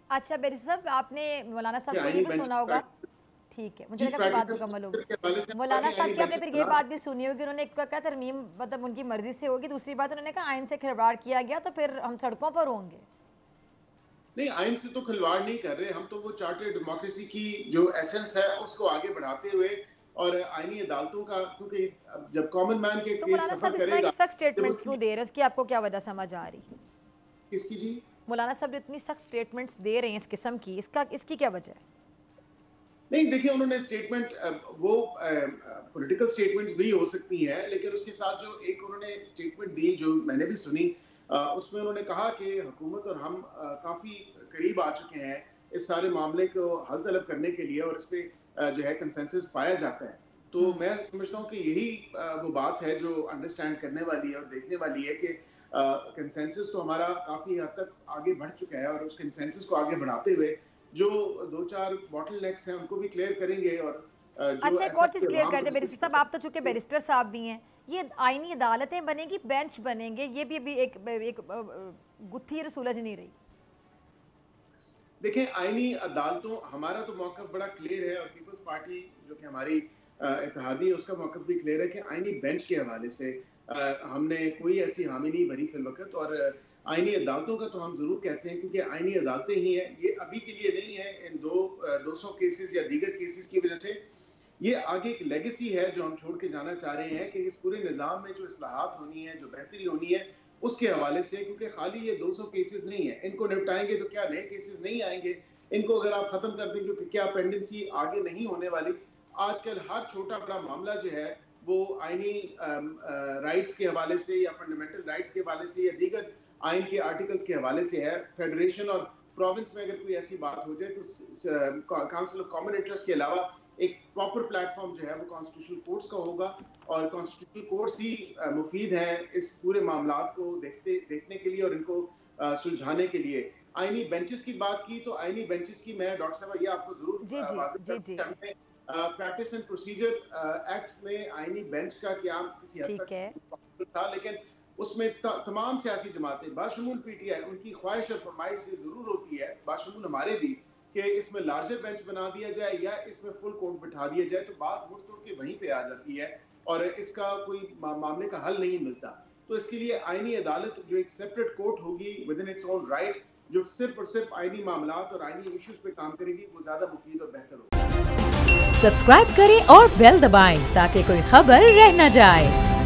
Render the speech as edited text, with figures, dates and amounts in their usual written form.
अच्छा बेरिस साहब, आपने मौलाना साहब को ये भी सुना होगा, ठीक है, मुझे लगा कि बात मुकम्मल होगी। मौलाना साहब की आपने फिर ये बात भी सुनी होगी, उन्होंने एक क्या तरमीम मतलब उनकी मर्जी से होगी, दूसरी बात उन्होंने कहा आइन से खिलवाड़ किया गया तो फिर हम सड़कों पर होंगे। नहीं, आइन से तो खिलवाड़ नहीं कर रहे हम, तो वो चार्टर डेमोक्रेसी की जो एसेंस है उसको आगे बढ़ाते हुए और आईनी अदालतों का, क्योंकि जब कॉमन मैन के तो केस मौलाना सफर साहब इस तरह की करेगा सख्त जब स्टेटमेंट्स उसकी क्यों दे रहे हैं, उसकी आपको क्या वजह समझ आ रही है? किसकी जी? मौलाना साहब इतनी सख्त स्टेटमेंट्स दे रहे हैं इस किस्म की, इसकी क्या वजह है? नहीं, देखिए उन्होंने स्टेटमेंट वो पॉलिटिकल स्टेटमेंट्स भी हो सकती हैं, लेकिन उसके साथ जो एक उन्होंने स्टेटमेंट दी जो मैंने भी सुनी, उसमें उन्होंने कहा कि हुकूमत और हम काफ़ी करीब आ चुके हैं इस सारे मामले को हल तलब करने के लिए और इस पे जो है कंसेंसस पाया जाता है। तो मैं समझता हूँ कि यही वो बात है जो अंडरस्टैंड करने वाली है और देखने वाली है कि कंसेंसस तो हमारा काफ़ी हद तक आगे बढ़ चुका है और उस कंसेंसस को आगे बढ़ाते हुए जो 2-4 बॉटलनेक्स हैं उनको भी क्लियर करेंगे और जो अच्छा, एक ऐसा और चीज़ क्लियर आवाम कर को दे जिसको बैरिस्टर साहब, आप तो चूंकि बैरिस्टर साहब भी हैं, ये आईनी अदालतें बनेंगी, बेंच बनेंगे, ये भी अभी एक गुत्थी सुलझ नहीं रही। देखें, आईनी अदालतों, हमारा तो मौक़िफ़ बड़ा क्लियर है और पीपल्स पार्टी जो कि हमारी इत्तेहादी है उसका मौक़िफ़ भी क्लियर है कि आईनी बेंच के हवाले से हमने कोई ऐसी हामी नहीं भरी फिलवक़्त, और आईनी अदालतों का तो हम ज़रूर कहते हैं क्योंकि आईनी अदालतें ही हैं, ये अभी के लिए नहीं है इन 200 केसेस या दीगर केसेस की वजह से। ये आगे एक लेगेसी है जो हम छोड़ के जाना चाह रहे हैं कि इस पूरे निज़ाम में जो इस्लाहात होनी है, जो बेहतरी होनी है, उसके हवाले से, क्योंकि खाली ये 200 केसेस नहीं है, इनको निपटाएंगे तो क्या नए केसेस नहीं आएंगे? इनको अगर आप खत्म कर देंगे तो क्या पेंडेंसी आगे नहीं होने वाली? आजकल हर छोटा बड़ा मामला जो है वो आईनी राइट्स के हवाले से या फंडामेंटल राइट्स के हवाले से या दीगर आइन के आर्टिकल्स के हवाले से है। फेडरेशन और प्रोविंस में अगर कोई ऐसी बात हो जाए तो काउंसिल ऑफ कॉमन इंटरेस्ट के अलावा एक प्रॉपर प्लेटफॉर्म जो है वो कॉन्स्टिट्यूशनल कोर्ट्स का होगा और कॉन्स्टिट्यूशनल कोर्ट्स ही मुफीद है इस पूरे मामलात को देखने के लिए और इनको सुलझाने के लिए। आईनी बेंचेस की बात की तो आईनी बेंचेस की मैं डॉक्टर साहब ये आपको जी जरूर जी वाज़ेह जी करते जी, हैं, हमने प्रैक्टिस एंड प्रोसीजर एक्ट में आईनी बेंच का क्या किसी हद ठीक है। तक था, लेकिन उसमें तमाम सियासी जमातें बाशमूल पीटीआई उनकी ख्वाहिश और फरमाइश ये जरूर होती है, बाशमूल हमारे भी, कि इसमें लार्जर बेंच बना दिया जाए या इसमें फुल कोर्ट बिठा दिया जाए, तो बात मुड़ तोड़ के वहीं पे आ जाती है और इसका कोई मामले का हल नहीं मिलता। तो इसके लिए आईनी अदालत जो एक सेपरेट कोर्ट होगी with in its own right, जो सिर्फ और सिर्फ आईनी मामलात और आईनी इश्यूज पे काम करेगी, वो ज्यादा मुफीद और बेहतर होगी। सब्सक्राइब करें और बेल दबाएं ताकि कोई खबर रह न जाए।